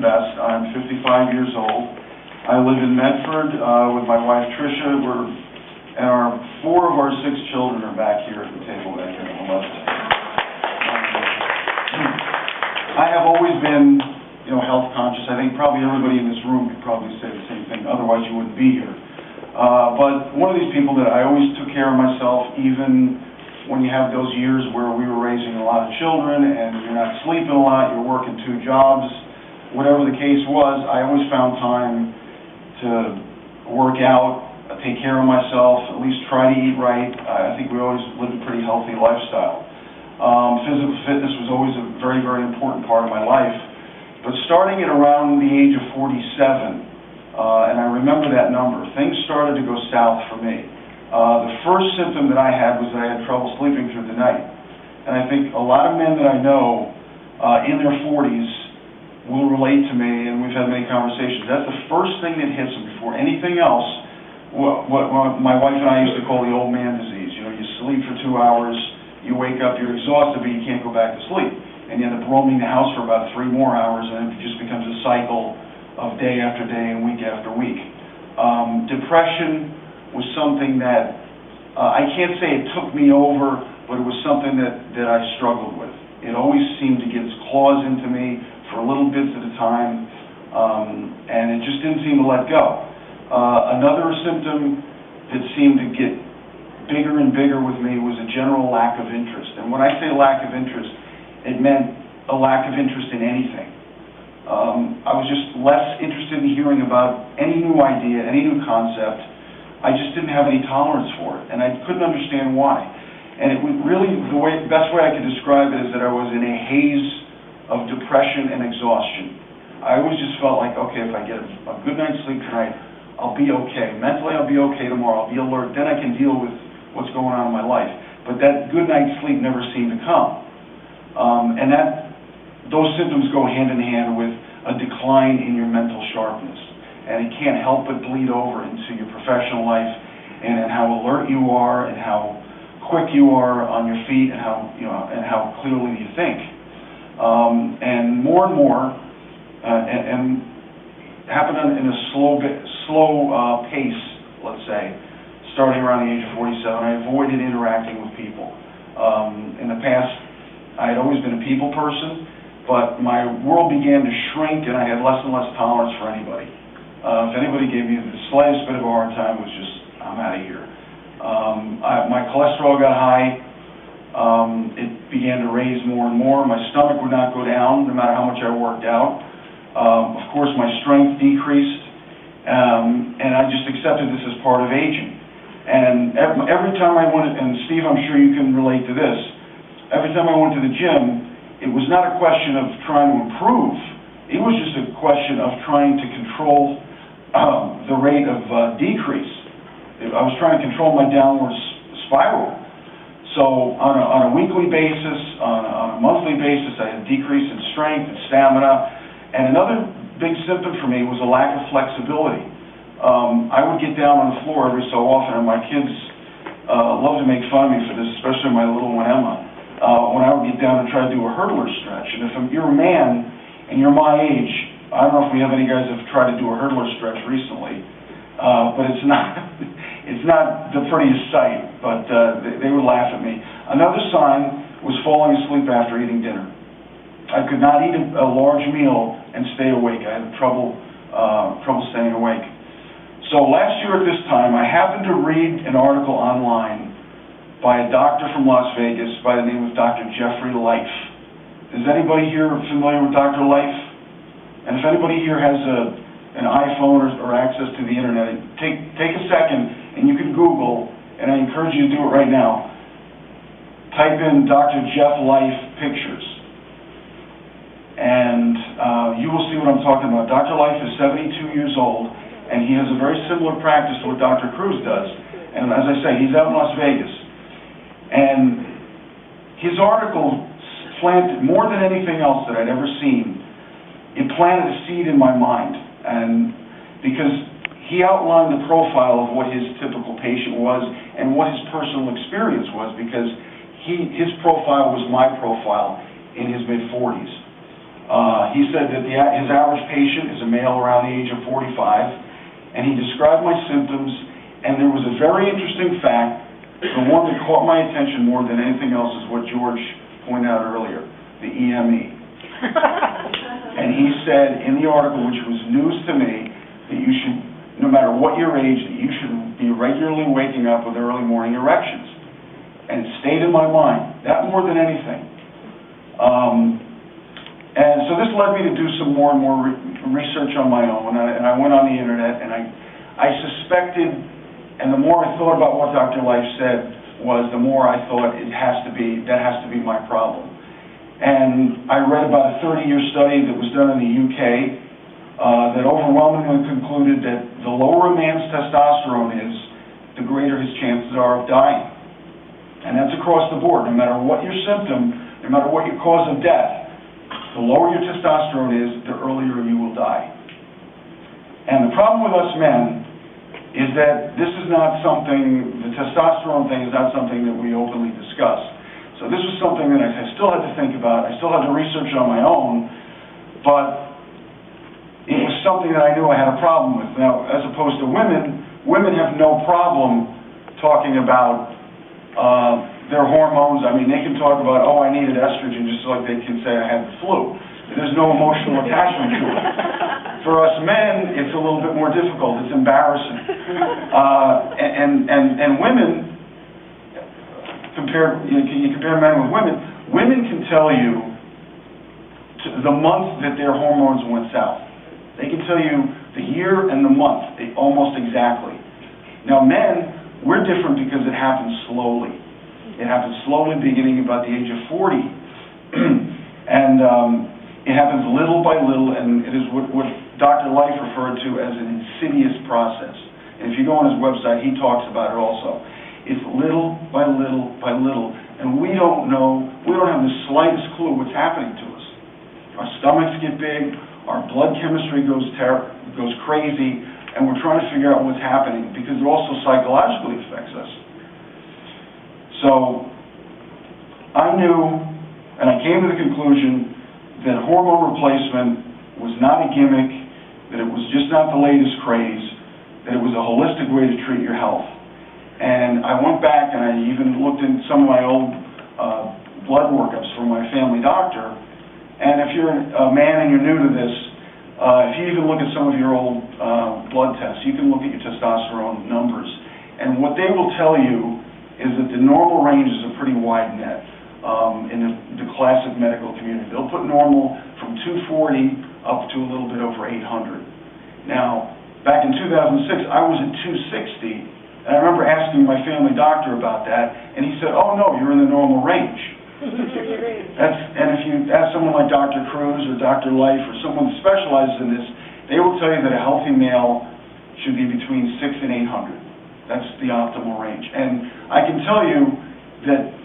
Stephen Best. I'm 55 years old. I live in Medford with my wife Tricia. And four of our 6 children are back here at the table back here on the left. I have always been, health conscious. I think probably everybody in this room could probably say the same thing. Otherwise, you wouldn't be here. But one of these people that I always took care of myself, even when you have those years where we were raising a lot of children and you're not sleeping a lot, you're working 2 jobs, whatever the case was, I always found time to work out, take care of myself, at least try to eat right. I think we always lived a pretty healthy lifestyle. Physical fitness was always a very, very important part of my life. But starting at around the age of 47, and I remember that number, things started to go south for me. The first symptom that I had was that I had trouble sleeping through the night. And I think a lot of men that I know in their 40s will relate to me, and we've had many conversations. That's the first thing that hits them before anything else, what my wife and I used to call the old man disease. You sleep for 2 hours, you wake up, you're exhausted, but you can't go back to sleep. And you end up roaming the house for about 3 more hours, and it just becomes a cycle of day after day and week after week. Depression was something that, I can't say it took me over, but it was something that I struggled with. It always seemed to get its claws into me for little bits at a time, and it just didn't seem to let go. Another symptom that seemed to get bigger and bigger with me was a general lack of interest. And when I say lack of interest, it meant a lack of interest in anything. I was just less interested in hearing about any new idea, any new concept. I just didn't have any tolerance for it, and I couldn't understand why. And it would really, the best way I could describe it is that I was in a haze of depression and exhaustion. I always just felt like, okay, if I get a good night's sleep tonight, I'll be okay. Mentally, I'll be okay tomorrow. I'll be alert. Then I can deal with what's going on in my life. But that good night's sleep never seemed to come. And those symptoms go hand in hand with a decline in your mental sharpness. And it can't help but bleed over into your professional life and how alert you are and how quick you are on your feet and how clearly you think. And more and more, and happened in a slow pace, let's say, starting around the age of 47. I avoided interacting with people. In the past, I had always been a people person, but my world began to shrink and I had less and less tolerance for anybody. If anybody gave me the slightest bit of a hard time, it was just, I'm out of here. My cholesterol got high. It began to raise more and more. My stomach would not go down, no matter how much I worked out. Of course, my strength decreased, and I just accepted this as part of aging. And every time I went, and Steve, I'm sure you can relate to this, every time I went to the gym, it was not a question of trying to improve. It was just a question of trying to control the rate of decrease. I was trying to control my downward spiral. So on a weekly basis, on a monthly basis, I had a decrease in strength and stamina. And another big symptom for me was a lack of flexibility. I would get down on the floor every so often, and my kids love to make fun of me for this, especially my little one Emma, when I would get down and try to do a hurdler stretch. And if you're a man and you're my age, I don't know if we have any guys that have tried to do a hurdler stretch recently, but it's not the prettiest sight, but they would laugh at me. Another sign was falling asleep after eating dinner. I could not eat a large meal and stay awake. I had trouble staying awake. So last year at this time, I happened to read an article online by a doctor from Las Vegas by the name of Dr. Jeffrey Life. Is anybody here familiar with Dr. Life? And if anybody here has an iPhone or access to the internet, take a second and you can Google, and I encourage you to do it right now. Type in Dr. Jeff Life pictures, and you will see what I'm talking about. Dr. Life is 72 years old, and he has a very similar practice to what Dr. Cruz does. And as I say, he's out in Las Vegas. And his article planted, more than anything else that I'd ever seen, it planted a seed in my mind. And because he outlined the profile of what his typical patient was and what his personal experience was, because his profile was my profile in his mid-40s. He said that his average patient is a male around the age of 45, and he described my symptoms, and there was a very interesting fact. The one that caught my attention more than anything else is what George pointed out earlier, the EME. And he said in the article, which was news to me, that you should, no matter what your age, that you should be regularly waking up with early morning erections. And it stayed in my mind, that more than anything. And so this led me to do some more and more research on my own, and I went on the internet, and I suspected, and the more I thought about what Dr. Life said, the more I thought that has to be my problem. And I read about a 30-year study that was done in the UK that overwhelmingly concluded that the lower a man's testosterone is, the greater his chances are of dying. And that's across the board. No matter what your symptom, no matter what your cause of death, the lower your testosterone is, the earlier you will die. And the problem with us men is that this is not something, the testosterone thing is not something that we openly discuss. So this was something that I still had to think about. I still had to research it on my own, but it was something that I knew I had a problem with. Now, as opposed to women, women have no problem talking about their hormones. I mean, they can talk about, oh, I needed estrogen, just like they can say I had the flu. There's no emotional attachment to it. For us men, it's a little bit more difficult. It's embarrassing. And women, you compare men with women, women can tell you the month that their hormones went south. They can tell you the year and the month, almost exactly. Now men, we're different because it happens slowly. It happens slowly beginning about the age of 40. And it happens little by little, and it is what Dr. Life referred to as an insidious process. And if you go on his website, he talks about it also. It's little by little by little, and we don't know, we don't have the slightest clue what's happening to us. Our stomachs get big, our blood chemistry goes crazy, and we're trying to figure out what's happening because it also psychologically affects us. So I knew, and I came to the conclusion that hormone replacement was not a gimmick, that it was just not the latest craze, that it was a holistic way to treat your health. And I went back and I even looked in some of my old blood workups from my family doctor. And if you're a man and you're new to this, if you even look at some of your old blood tests, you can look at your testosterone numbers. And what they will tell you is that the normal range is a pretty wide net in the classic medical community. They'll put normal from 240 up to a little bit over 800. Now, back in 2006, I was at 260, and I remember asking my family doctor about that, and he said, oh no, you're in the normal range. And if you ask someone like Dr. Cruz or Dr. Life or someone that specializes in this, they will tell you that a healthy male should be between 600 and 800. That's the optimal range. And I can tell you that,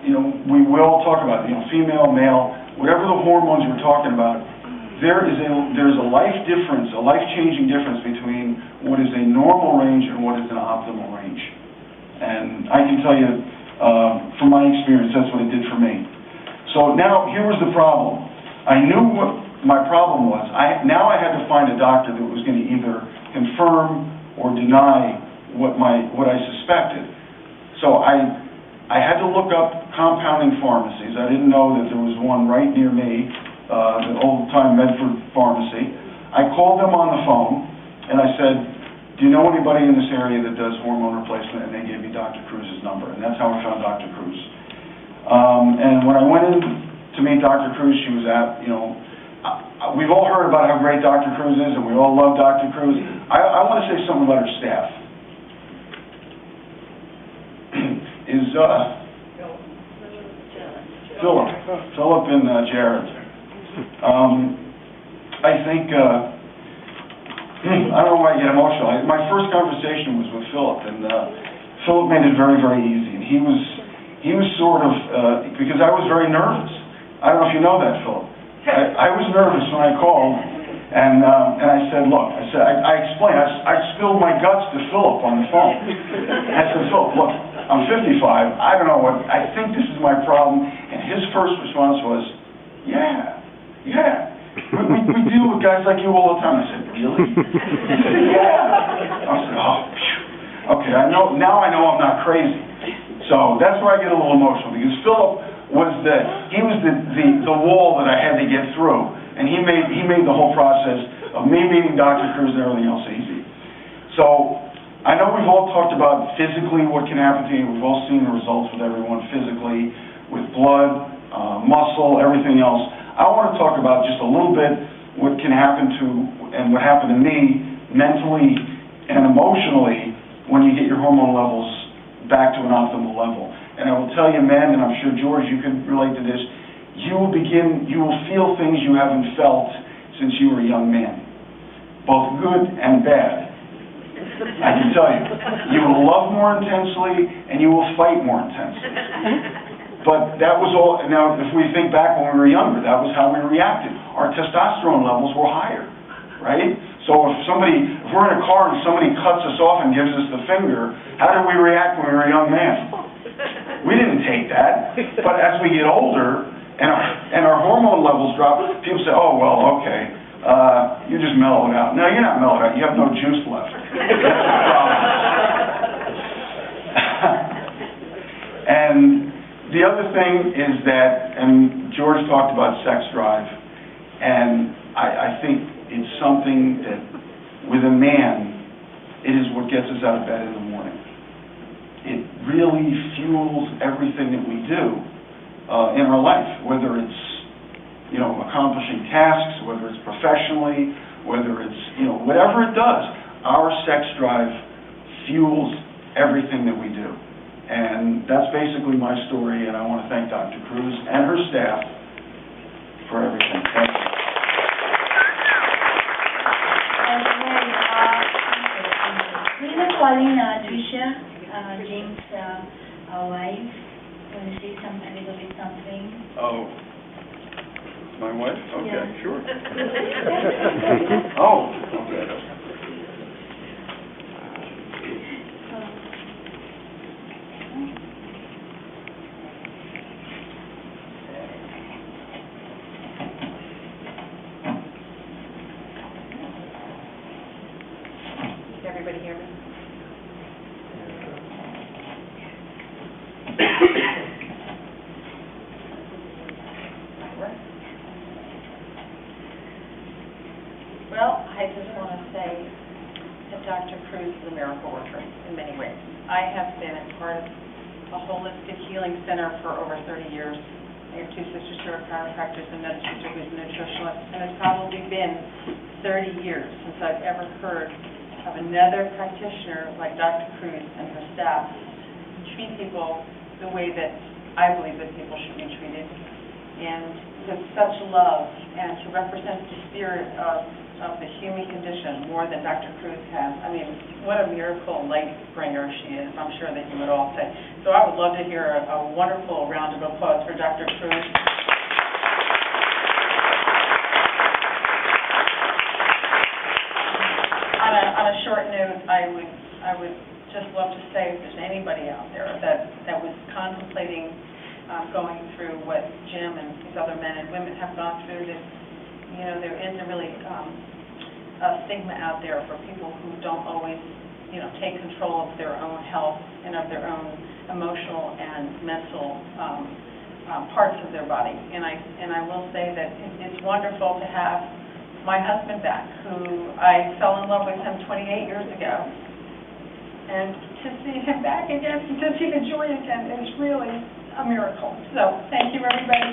we will talk about, female, male, whatever the hormones we're talking about, there's a life difference, a life-changing difference between what is a normal range and what is an optimal range. And I can tell you, from my experience, that's what it did for me. So now, here was the problem. I knew what my problem was. Now I had to find a doctor that was going to either confirm or deny what I suspected. So I had to look up compounding pharmacies. I didn't know that there was one right near me, the old-time Medford pharmacy. I called them on the phone, and I said, do you know anybody in this area that does hormone replacement? And they gave me Dr. Cruz's number, and that's how I found Dr. Cruz. And when I went in to meet Dr. Cruz, she was at, we've all heard about how great Dr. Cruz is, and we all love Dr. Cruz. I want to say something about her staff. Philip and Jared. I think, I don't know why I get emotional. My first conversation was with Philip, and Philip made it very, very easy. And he was sort of, because I was very nervous. I don't know if you know that, Philip. I was nervous when I called, and I said, look, I explained, I spilled my guts to Philip on the phone. I said, Philip, look, I'm 55, I don't know I think this is my problem. And his first response was, yeah, Yeah. We deal with guys like you all the time. I said, really? He said, yeah. I said, oh, phew. Okay, now I know I'm not crazy. So that's where I get a little emotional, because Philip was the wall that I had to get through, and he made the whole process of me meeting Dr. Cruz and everything else easy. So I know we've all talked about physically what can happen to you. We've all seen the results with everyone physically, with blood, muscle, everything else. I want to talk about just a little bit what can happen to, and what happened to me mentally and emotionally when you get your hormone levels back to an optimal level. And I will tell you, man, and I'm sure, George, you can relate to this, you will feel things you haven't felt since you were a young man, both good and bad. I can tell you. You will love more intensely, and you will fight more intensely. But that was all. Now, if we think back when we were younger, that was how we reacted. Our testosterone levels were higher, right? So if we're in a car and somebody cuts us off and gives us the finger, how did we react when we were a young man? We didn't take that. But as we get older and our hormone levels drop, people say, oh, well, okay, you just mellowed out. No, you're not mellowed out. You have no juice left. That's the problem. And the other thing is that, and George talked about sex drive, and I think it's something that, with a man, it is what gets us out of bed in the morning. It really fuels everything that we do in our life, whether it's, accomplishing tasks, whether it's professionally, whether it's, whatever it does, our sex drive fuels everything that we do. And that's basically my story, and I want to thank Dr. Cruz and her staff for everything. Thank you. We're going to call in Tricia, James' wife, going to say something, a little bit something. Oh, my wife? Okay, yeah. Sure. Oh, okay. Everybody hear me? Well, I just want to say that Dr. Cruz is a miracle worker in many ways. I have been a part of a holistic healing center for over 30 years. I have two sisters who are chiropractors and another sister who's a nutritionist, and it's probably been 30 years since I've ever heard of another practitioner like Dr. Cruz and her staff treat people the way that I believe that people should be treated, and with such love, and to represent the spirit of the human condition more than Dr. Cruz has. I mean, what a miracle light bringer she is, I'm sure that you would all say. So I would love to hear a wonderful round of applause for Dr. Cruz. On a short note, I would just love to say if there's anybody out there that was contemplating going through what Jim and these other men and women have gone through, that there is a really a stigma out there for people who don't always take control of their own health and of their own emotional and mental parts of their body. And I will say that it's wonderful to have my husband back, who I fell in love with him 28 years ago. And to see him back again, to see the joy again, is really a miracle. So, thank you, everybody.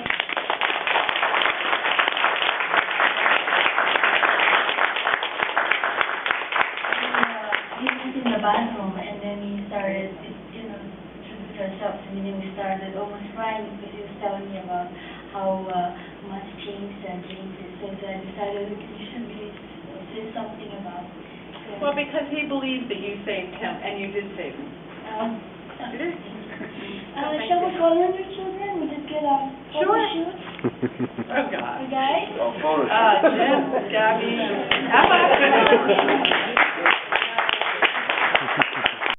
He was in the bathroom, and then he started, introduced ourselves, and then we started almost crying because he was telling me about how much James is. So I decided you should really say something about it. Well, because he believed that you saved him, and you did save him. You did. Shall we call in your children? We just get a photo shoot? Oh, God. You guys? Oh, photo shoot. Jim, Gabby, how about